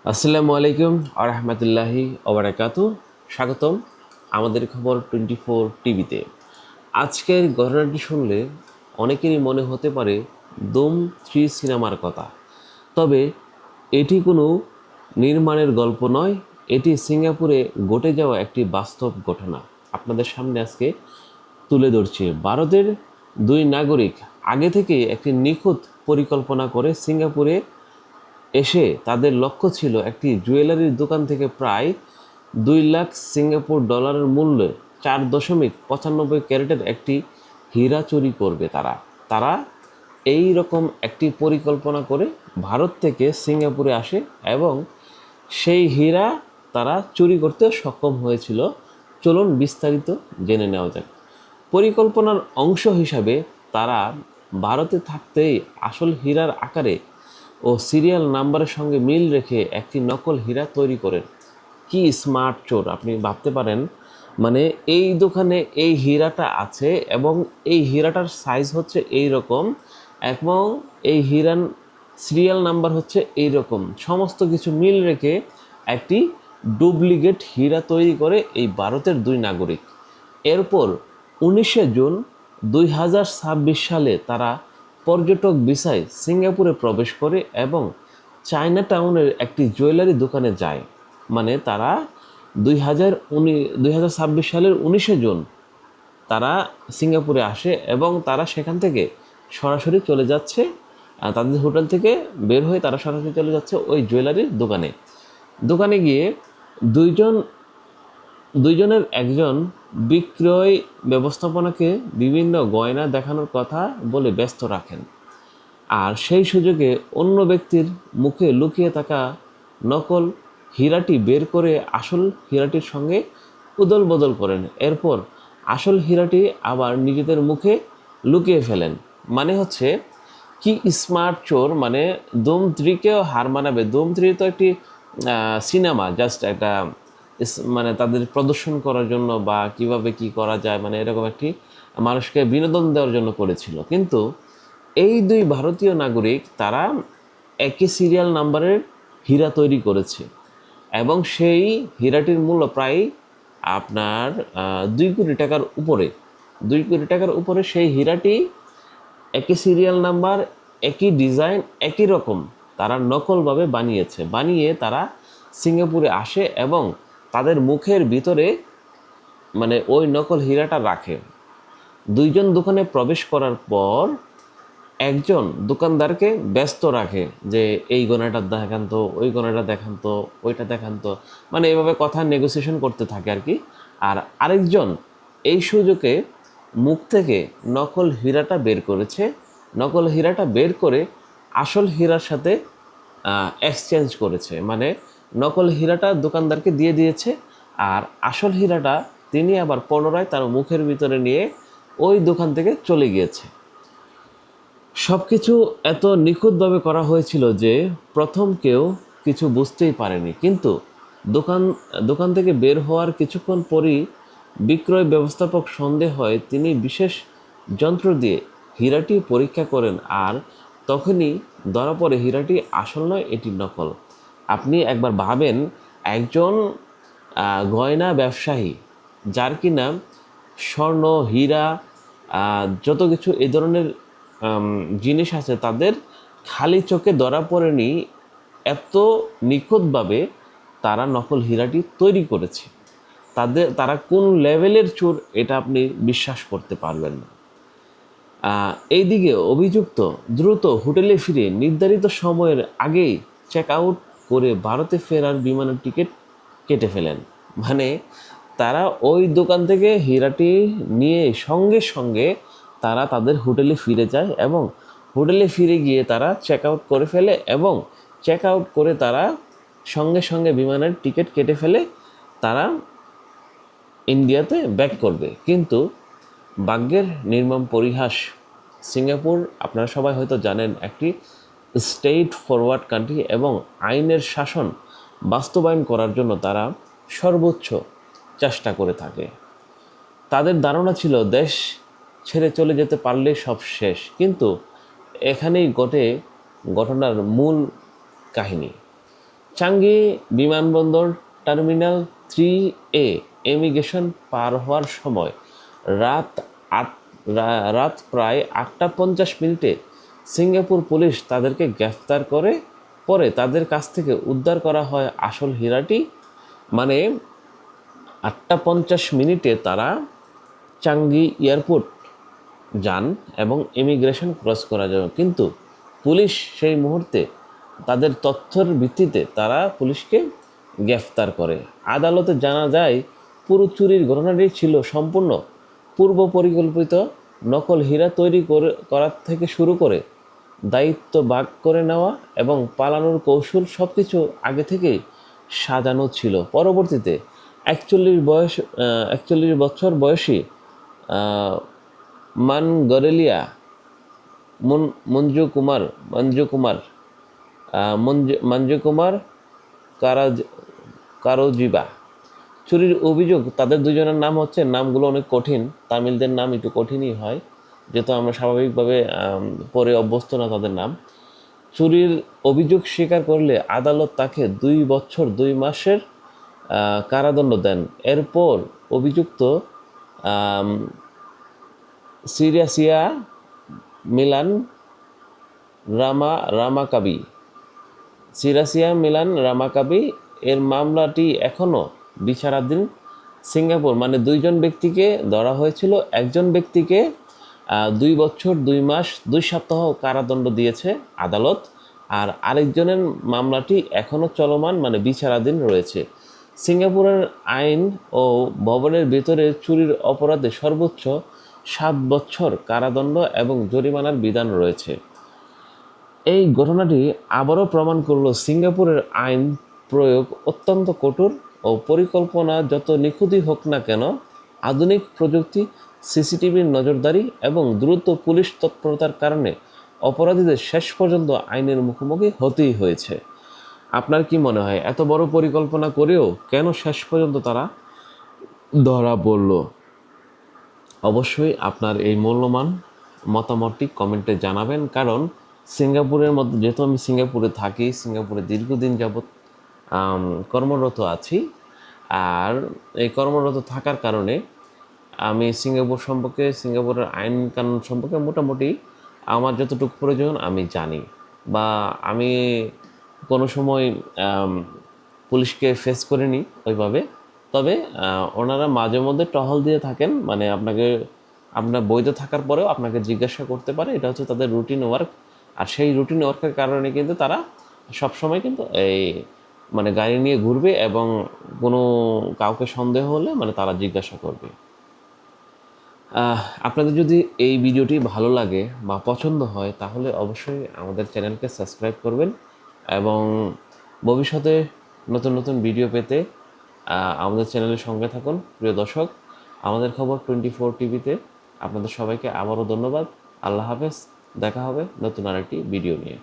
আসসালামু আলাইকুম আরহামতুল্লাহি ওবারাকাতু। স্বাগতম আমাদের খবর 24 টিভিতে। আজকের ঘটনাটি শুনলে অনেকেরই মনে হতে পারে দম 3 সিনেমার কথা। তবে এটি কোনো নির্মাণের গল্প নয়, এটি সিঙ্গাপুরে ঘটে যাওয়া একটি বাস্তব ঘটনা আপনাদের সামনে আজকে তুলে ধরছি। ভারতের দুই নাগরিক আগে থেকে একটি নিখুঁত পরিকল্পনা করে সিঙ্গাপুরে এসে তাদের লক্ষ্য ছিল একটি জুয়েলারির দোকান থেকে প্রায় 2 লাখ সিঙ্গাপুর ডলারের মূল্যে 4.95 ক্যারেটের একটি হীরা চুরি করবে। তারা এই রকম একটি পরিকল্পনা করে ভারত থেকে সিঙ্গাপুরে আসে এবং সেই হীরা তারা চুরি করতে সক্ষম হয়েছিল। চলুন বিস্তারিত জেনে নেওয়া যাক। পরিকল্পনার অংশ হিসাবে তারা ভারতে থাকতেই আসল হীরার আকারে ও সিরিয়াল নাম্বারের সঙ্গে মিল রেখে একটি নকল হীরা তৈরি করেন। কি স্মার্ট চোর, আপনি ভাবতে পারেন। মানে এই দোকানে এই হীরাটা আছে এবং এই হীরাটার সাইজ হচ্ছে এই রকম এবং এই হীরার সিরিয়াল নাম্বার হচ্ছে এই রকম, সমস্ত কিছু মিল রেখে একটি ডুপ্লিকেট হীরা তৈরি করে এই ভারতের দুই নাগরিক। এরপর 19শে জুন 2026 সালে তারা পর্যটক ভিসায় সিঙ্গাপুরে প্রবেশ করে এবং চায়না টাউনের একটি জুয়েলারি দোকানে যায়। মানে তারা 2026 সালের 19শে জুন তারা সিঙ্গাপুরে আসে এবং তারা সেখান থেকে সরাসরি চলে যাচ্ছে, তাদের হোটেল থেকে বের হয়ে তারা সরাসরি চলে যাচ্ছে ওই জুয়েলারির দোকানে। দোকানে গিয়ে দুইজন দুইজনের একজন বিক্রয় ব্যবস্থাপনাকে বিভিন্ন গয়না দেখানোর কথা বলে ব্যস্ত রাখেন, আর সেই সুযোগে অন্য ব্যক্তির মুখে লুকিয়ে থাকা নকল হীরাটি বের করে আসল হীরাটির সঙ্গে উদল বদল করেন। এরপর আসল হীরাটি আবার নিজেদের মুখে লুকিয়ে ফেলেন। মানে হচ্ছে কি স্মার্ট চোর, মানে দম 3কেও হার মানাবে। দম 3 তো একটি সিনেমা, জাস্ট একটা মানে তাদের প্রদর্শন করার জন্য বা কিভাবে কি করা যায়, মানে এরকম একটি মানুষকে বিনোদন দেওয়ার জন্য করেছিল। কিন্তু এই দুই ভারতীয় নাগরিক তারা একই সিরিয়াল নাম্বারের হীরা তৈরি করেছে এবং সেই হীরাটির মূল্য প্রায় আপনার 2 কোটি টাকার উপরে। 2 কোটি টাকার উপরে সেই হীরাটি, একই সিরিয়াল নাম্বার, একই ডিজাইন, একই রকম তারা নকলভাবে বানিয়ে তারা সিঙ্গাপুরে আসে এবং তাদের মুখের ভিতরে মানে ওই নকল হীরাটা রাখে। দুইজন দোকানে প্রবেশ করার পর একজন দোকানদারকে ব্যস্ত রাখে যে এই গয়নাটা দেখান তো, ওই গয়নাটা দেখান তো, ওইটা দেখান তো, মানে এভাবে কথা নেগোসিয়েশন করতে থাকে আর কি। আর আরেকজন এই সুযোগে মুখ থেকে নকল হীরাটা বের করেছে। নকল হীরাটা বের করে আসল হীরার সাথে এক্সচেঞ্জ করেছে। মানে নকল হীরাটা দোকানদারকে দিয়ে দিয়েছে আর আসল হীরাটা তিনি আবার পুনরায় তার মুখের ভিতরে নিয়ে ওই দোকান থেকে চলে গিয়েছে। সব কিছু এত নিখুঁতভাবে করা হয়েছিল যে প্রথম কেউ কিছু বুঝতেই পারেনি। কিন্তু দোকান দোকান থেকে বের হওয়ার কিছুক্ষণ পরই বিক্রয় ব্যবস্থাপক সন্দেহ হয়। তিনি বিশেষ যন্ত্র দিয়ে হীরাটি পরীক্ষা করেন আর তখনই ধরা পড়ে হীরাটি আসল নয়, এটি নকল। আপনি একবার ভাবেন, একজন গয়না ব্যবসায়ী যার কিনা স্বর্ণ, হীরা, যত কিছু এই ধরনের জিনিস আছে, তাদের খালি চোখে ধরা পড়েনি এত নিখুঁতভাবে তারা নকল হীরাটি তৈরি করেছে। তারা কোন লেভেলের চোর এটা আপনি বিশ্বাস করতে পারবেন না। এইদিকে অভিযুক্ত দ্রুত হোটেলে ফিরে নির্ধারিত সময়ের আগেই চেক আউট করে ভারতে ফেরার বিমানের টিকিট কেটে ফেলেন। মানে তারা ওই দোকান থেকে হীরাটি নিয়ে সঙ্গে সঙ্গে তারা তাদের হোটেলে ফিরে যায় এবং হোটেলে ফিরে গিয়ে তারা চেক আউট করে ফেলে এবং চেক আউট করে তারা সঙ্গে সঙ্গে বিমানের টিকিট কেটে ফেলে। তারা ইন্ডিয়াতে ব্যাক করবে। কিন্তু ভাগ্যের নির্মম পরিহাস, সিঙ্গাপুর আপনারা সবাই হয়তো জানেন একটি স্টেট ফরওয়ার্ড কান্ট্রি এবং আইনের শাসন বাস্তবায়ন করার জন্য তারা সর্বোচ্চ চেষ্টা করে থাকে। তাদের ধারণা ছিল দেশ ছেড়ে চলে যেতে পারলে সব শেষ। কিন্তু এখানেই ঘটে ঘটনার মূল কাহিনী। চাঙ্গি বিমানবন্দর টার্মিনাল 3A ইমিগ্রেশন পার হওয়ার সময় রাত আট রাত প্রায় 8:50 সিঙ্গাপুর পুলিশ তাদেরকে গ্রেফতার করে। পরে তাদের কাছ থেকে উদ্ধার করা হয় আসল হীরাটি। মানে 8:50 তারা চাঙ্গি এয়ারপোর্ট যান এবং ইমিগ্রেশন ক্রস করার জন্য, কিন্তু পুলিশ সেই মুহূর্তে তাদের তথ্যের ভিত্তিতে তারা পুলিশকে গ্রেফতার করে। আদালতে জানা যায় পুরো চুরির ঘটনাটি ছিল সম্পূর্ণ পূর্ব পরিকল্পিত। নকল হীরা তৈরি করার থেকে শুরু করে দায়িত্ব ভাগ করে নেওয়া এবং পালানোর কৌশল সব কিছু আগে থেকেই সাজানো ছিল। পরবর্তীতে 41 বছর বয়সী মানগরেলিয়া মঞ্জু কুমার কারোজিবা চুরির অভিযোগ। তাদের দুজনের নাম হচ্ছে, নামগুলো অনেক কঠিন, তামিলদের নাম একটু কঠিনই হয় যেহেতু আমরা স্বাভাবিকভাবে পরে অভ্যস্ত না তাদের নাম। চুরির অভিযোগ স্বীকার করলে আদালত তাকে 2 বছর 2 মাসের কারাদণ্ড দেন। এরপর অভিযুক্ত সিরিয়াসিয়া মিলান রামাকাবি এর মামলাটি এখনও বিচারাধীন। সিঙ্গাপুর মানে 2জন ব্যক্তিকে ধরা হয়েছিল। একজন ব্যক্তিকে 2 বছর 2 মাস 2 সপ্তাহ কারাদণ্ড দিয়েছে আদালত, আর আরেকজনের মামলাটি এখনও চলমান মানে বিচারাধীন রয়েছে। সিঙ্গাপুরের আইন ও ভবনের ভেতরে চুরির অপরাধে সর্বোচ্চ 7 বছর কারাদণ্ড এবং জরিমানার বিধান রয়েছে। এই ঘটনাটি আবারও প্রমাণ করল সিঙ্গাপুরের আইন প্রয়োগ অত্যন্ত কঠোর ও পরিকল্পনা যত নিখুঁতই হোক না কেন, আধুনিক প্রযুক্তি, সিসিটিভির নজরদারি এবং দ্রুত পুলিশ তৎপরতার কারণে অপরাধীদের শেষ পর্যন্ত আইনের মুখোমুখি হতেই হয়েছে। আপনার কি মনে হয় এত বড় পরিকল্পনা করেও কেন শেষ পর্যন্ত তারা ধরা পড়ল? অবশ্যই আপনার এই মূল্যবান মতামতটি কমেন্টে জানাবেন, কারণ সিঙ্গাপুরের মধ্যে যেহেতু আমি সিঙ্গাপুরে থাকি, সিঙ্গাপুরে দীর্ঘদিন যাবৎ কর্মরত আছি, আর এই কর্মরত থাকার কারণে আমি সিঙ্গাপুর সম্পর্কে, সিঙ্গাপুরের আইন কানুন সম্পর্কে মোটামুটি আমার যতটুকু প্রয়োজন আমি জানি, বা আমি কোনো সময় পুলিশকে ফেস করিনি ওইভাবে। তবে ওনারা মাঝে মধ্যে টহল দিয়ে থাকেন, মানে আপনার বৈধ থাকার পরেও আপনাকে জিজ্ঞাসা করতে পারে, এটা হচ্ছে তাদের রুটিন ওয়ার্ক। আর সেই রুটিন ওয়ার্কের কারণে কিন্তু তারা সবসময় কিন্তু এই মানে গাড়ি নিয়ে ঘুরবে এবং কোনো কাউকে সন্দেহ হলে মানে তারা জিজ্ঞাসা করবে। আপনাদের যদি এই ভিডিওটি ভালো লাগে বা পছন্দ হয় তাহলে অবশ্যই আমাদের চ্যানেলকে সাবস্ক্রাইব করবেন এবং ভবিষ্যতে নতুন নতুন ভিডিও পেতে আমাদের চ্যানেলের সঙ্গে থাকুন। প্রিয় দর্শক, আমাদের খবর 24 টিভিতে আপনাদের সবাইকে আবারও ধন্যবাদ। আল্লাহ হাফেজ। দেখা হবে নতুন আরেকটি ভিডিও নিয়ে।